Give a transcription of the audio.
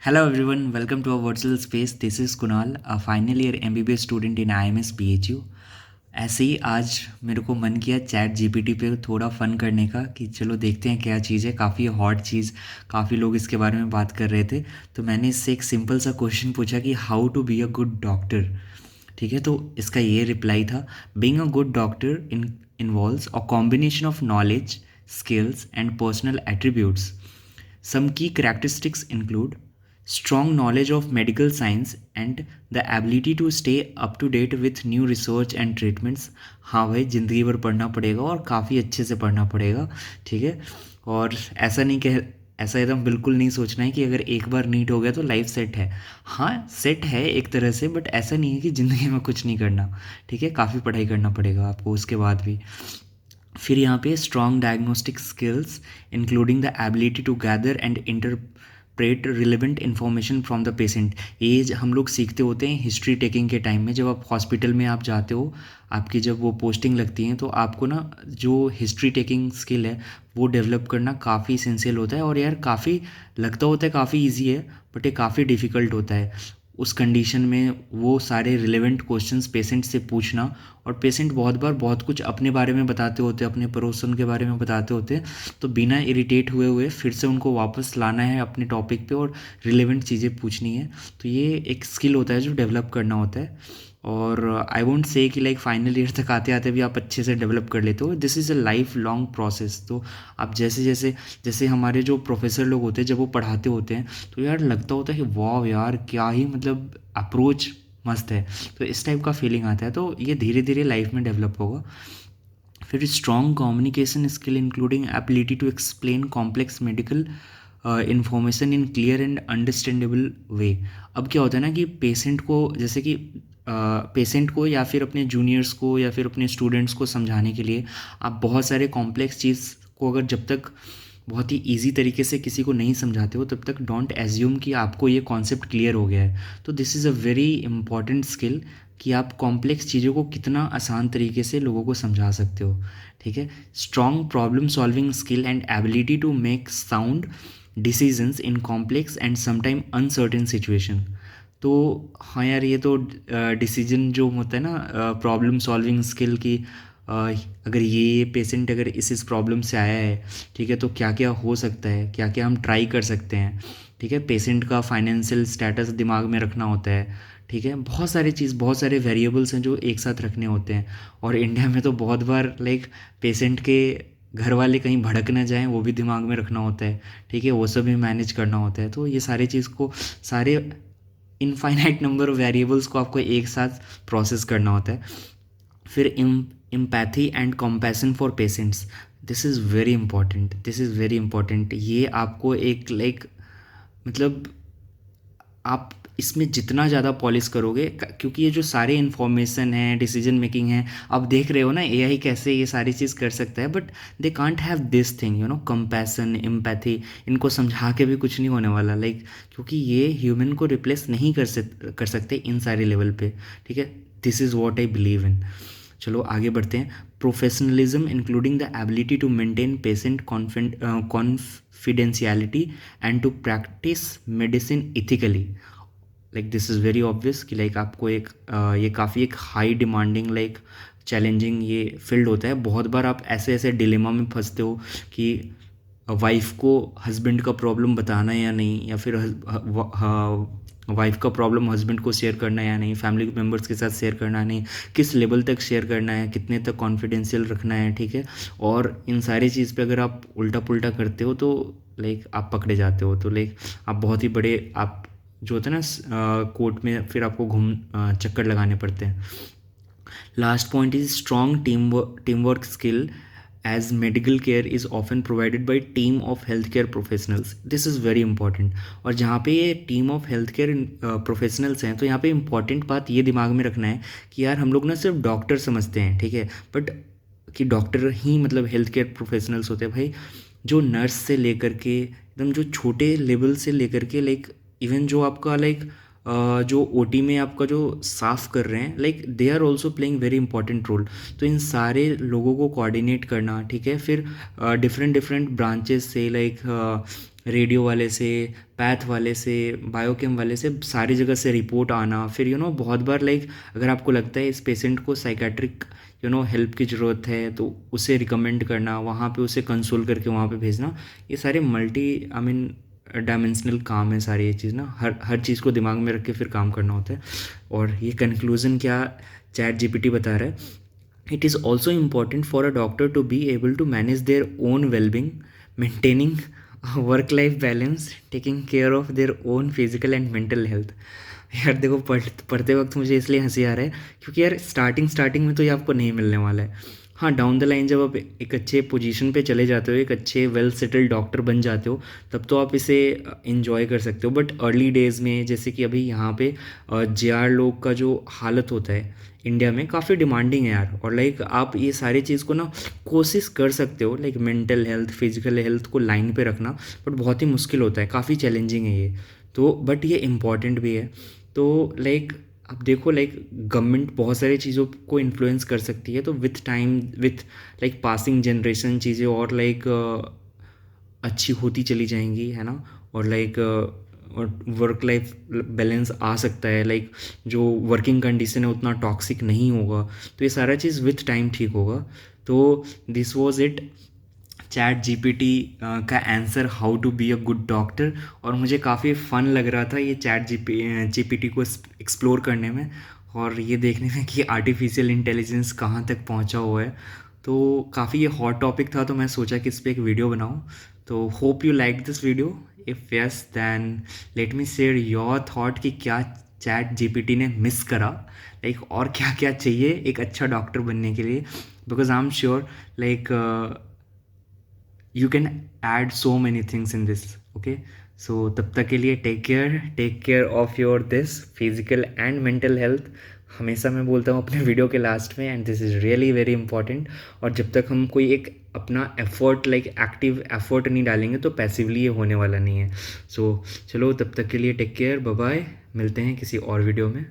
Hello everyone, welcome to our virtual space. This is Kunal, a final year MBBS student in IMS PHU. ऐसे ही आज मेरे को मन किया चैट जीपीटी पे थोड़ा फन करने का कि चलो देखते हैं क्या चीज़ है। काफ़ी हॉट चीज़, काफ़ी लोग इसके बारे में बात कर रहे थे। तो मैंने इससे एक सिंपल सा क्वेश्चन पूछा कि how to be a good doctor. ठीक है, तो इसका ये रिप्लाई था, being a good doctor involves a combination of knowledge, skills and personal attributes. Some key characteristics include strong knowledge of medical science and the ability to stay up to date with new research and treatments. हाँ भाई, ज़िंदगी भर पढ़ना पड़ेगा और काफ़ी अच्छे से पढ़ना पड़ेगा। ठीक है, और ऐसा एकदम बिल्कुल नहीं सोचना है कि अगर एक बार नीट हो गया तो लाइफ सेट है। हाँ, सेट है एक तरह से, बट ऐसा नहीं है कि ज़िंदगी में कुछ नहीं करना। ठीक है, काफ़ी पढ़ाई करना पड़ेगा आपको उसके बाद भी। फिर यहाँ पे strong diagnostic skills including the ability to gather and interpret relevant information from the patient. ये हम लोग सीखते होते हैं हिस्ट्री टेकिंग के टाइम में, जब आप हॉस्पिटल में आप जाते हो, आपकी जब वो पोस्टिंग लगती है तो आपको ना जो हिस्ट्री टेकिंग स्किल है वो डेवलप करना काफ़ी इसेंशियल होता है। और यार काफ़ी लगता होता है काफ़ी ईजी है, बट ये काफ़ी डिफ़िकल्ट होता है। उस कंडीशन में वो सारे रिलेवेंट क्वेश्चंस पेशेंट से पूछना, और पेशेंट बहुत बार बहुत कुछ अपने बारे में बताते होते हैं, अपने पड़ोसन के बारे में बताते होते हैं, तो बिना इरिटेट हुए हुए फिर से उनको वापस लाना है अपने टॉपिक पे और रिलेवेंट चीज़ें पूछनी है। तो ये एक स्किल होता है जो डेवलप करना होता है। और आई वोंट से कि लाइक फाइनल ईयर तक आते आते भी आप अच्छे से डेवलप कर लेते हो। This is a life long process. तो आप जैसे जैसे जैसे हमारे जो प्रोफेसर लोग होते हैं जब वो पढ़ाते होते हैं तो यार लगता होता है कि वाह यार क्या ही मतलब अप्रोच मस्त है। तो इस टाइप का फीलिंग आता है, तो ये धीरे धीरे लाइफ में डेवलप होगा। फिर strong communication skill including ability to explain complex medical information in clear and understandable way. अब क्या होता है ना कि पेशेंट को, जैसे कि पेशेंट को या फिर अपने जूनियर्स को या फिर अपने स्टूडेंट्स को समझाने के लिए आप बहुत सारे कॉम्प्लेक्स चीज़ को अगर जब तक बहुत ही इजी तरीके से किसी को नहीं समझाते हो तब तक डोंट एज्यूम कि आपको ये कॉन्सेप्ट क्लियर हो गया है। तो this is a very important skill कि आप कॉम्प्लेक्स चीज़ों को कितना आसान तरीके से लोगों को समझा सकते हो। ठीक है, strong problem solving skill and ability to make sound decisions in complex and sometime uncertain situation. तो हाँ यार, ये तो डिसीजन जो होता है ना, प्रॉब्लम सॉल्विंग स्किल की, अगर ये पेशेंट अगर इस प्रॉब्लम से आया है, ठीक है, तो क्या क्या हो सकता है, क्या क्या हम ट्राई कर सकते हैं। ठीक है, पेशेंट का फाइनेंशियल स्टेटस दिमाग में रखना होता है। ठीक है, बहुत सारी चीज़, बहुत सारे वेरिएबल्स हैं जो एक साथ रखने होते हैं। और इंडिया में तो बहुत बार लाइक पेशेंट के घर वाले कहीं भड़क ना जाएं वो भी दिमाग में रखना होता है। ठीक है, वो सब भी मैनेज करना होता है। तो ये सारी चीज़ को, सारे इनफाइनाइट नंबर ऑफ वेरिएबल्स को आपको एक साथ प्रोसेस करना होता है। फिर empathy and compassion for patients, this is very important, this is very important. ये आपको एक लाइक मतलब आप इसमें जितना ज़्यादा पॉलिश करोगे, क्योंकि ये जो सारे इन्फॉर्मेशन है, डिसीजन मेकिंग है, आप देख रहे हो ना एआई कैसे ये सारी चीज़ कर सकता है, but they can't have this thing, you know, compassion, empathy. इनको समझा के भी कुछ नहीं होने वाला, लाइक क्योंकि ये ह्यूमन को रिप्लेस नहीं कर सकते इन सारे लेवल पे। ठीक है, this is what I believe in. चलो आगे बढ़ते हैं। Professionalism including the ability to maintain patient confidentiality and to practise medicine ethically. Like this is very obvious कि लाइक आपको एक ये काफ़ी एक हाई डिमांडिंग लाइक चैलेंजिंग ये फील्ड होता है। बहुत बार आप ऐसे ऐसे डिलेमा में फंसते हो कि वाइफ को हस्बैंड का प्रॉब्लम बताना है या नहीं, या फिर वाइफ का प्रॉब्लम हस्बैंड को शेयर करना है या नहीं, फैमिली मेम्बर्स के साथ शेयर करना है नहीं, किस लेवल तक शेयर करना है, कितने तक कॉन्फिडेंशियल रखना है। ठीक है, और इन सारी चीज़ पे अगर आप उल्टा पुल्टा करते हो तो लाइक आप पकड़े जाते हो। तो लाइक आप बहुत ही बड़े, आप जो होता है ना कोर्ट में फिर आपको चक्कर लगाने पड़ते हैं। Last point is strong team work skill as medical care is often provided by team of healthcare professionals. This is very important। और जहाँ पे ये team of health care professionals हैं, तो यहाँ पे इम्पॉर्टेंट बात ये दिमाग में रखना है कि यार हम लोग ना सिर्फ डॉक्टर समझते हैं, ठीक है, बट कि डॉक्टर ही मतलब हेल्थ केयर प्रोफेशनल्स होते हैं भाई। जो नर्स से लेकर के एकदम जो छोटे लेवल से लेकर के लाइक इवन जो आपका लाइक जो ओटी में आपका जो साफ़ कर रहे हैं, like they are also playing very important role. तो इन सारे लोगों को कोऑर्डिनेट करना, ठीक है, फिर डिफरेंट डिफरेंट ब्रांचेस से, लाइक रेडियो वाले से, पैथ वाले से, बायोकेम वाले से, सारी जगह से रिपोर्ट आना, फिर बहुत बार लाइक अगर आपको लगता है इस पेशेंट को साइकेट्रिक हेल्प की ज़रूरत है तो उसे रिकमेंड करना, वहाँ पे उसे कंसोल करके वहाँ पे भेजना। ये सारे मल्टी आई मीन डायमेंशनल काम है सारी ये चीज़ ना, हर हर चीज़ को दिमाग में रख के फिर काम करना होता है। और ये कंक्लूज़न क्या चैट जीपीटी बता रहा है, it is also important for a doctor to be able to manage their own wellbeing, maintaining work life balance, taking care of their own physical and mental health. यार देखो, पढ़ते वक्त मुझे इसलिए हंसी आ रहा है क्योंकि यार स्टार्टिंग में तो ये आपको नहीं मिलने वाला है। हाँ, डाउन द लाइन जब आप एक अच्छे पोजीशन पे चले जाते हो, एक अच्छे वेल सेटल्ड डॉक्टर बन जाते हो, तब तो आप इसे इंजॉय कर सकते हो। बट अर्ली डेज़ में, जैसे कि अभी यहाँ पे जेआर लोग का जो हालत होता है इंडिया में, काफ़ी डिमांडिंग है यार। और लाइक आप ये सारी चीज़ को ना कोशिश कर सकते हो, like mental health, physical health को लाइन पे रखना, बट बहुत ही मुश्किल होता है, काफ़ी चैलेंजिंग है ये तो, बट ये इम्पॉर्टेंट भी है। तो लाइक अब देखो, लाइक गवर्नमेंट बहुत सारी चीज़ों को इन्फ्लुएंस कर सकती है, तो with time, with like passing generation, चीज़ें और लाइक अच्छी होती चली जाएंगी, है ना। और लाइक वर्क लाइफ बैलेंस आ सकता है, लाइक जो वर्किंग कंडीशन है उतना टॉक्सिक नहीं होगा, तो ये सारा चीज़ विथ टाइम ठीक होगा। तो this was it, chat GPT का answer how to be a good doctor. और मुझे काफ़ी फ़न लग रहा था ये चैट जीपीटी को एक्सप्लोर करने में, और ये देखने में कि आर्टिफिशियल इंटेलिजेंस कहाँ तक पहुँचा हुआ है। तो काफ़ी ये हॉट टॉपिक था, तो मैं सोचा कि इस पर एक वीडियो बनाऊँ। तो hope you like this video. If yes, then let me share your thought कि क्या चैट जीपीटी ने मिस करा, लाइक और क्या क्या चाहिए एक अच्छा डॉक्टर बनने के लिए, because I am sure like you can add so many things in this, okay? So तब तक के लिए take care of your this physical and mental health. हमेशा मैं बोलता हूँ अपने वीडियो के लास्ट में, and this is really very important. और जब तक हम कोई एक अपना एफर्ट, लाइक एक्टिव एफर्ट नहीं डालेंगे, तो पैसिवली ये होने वाला नहीं है। सो चलो, तब तक के लिए टेक केयर, बाय बाय, मिलते हैं किसी और वीडियो में।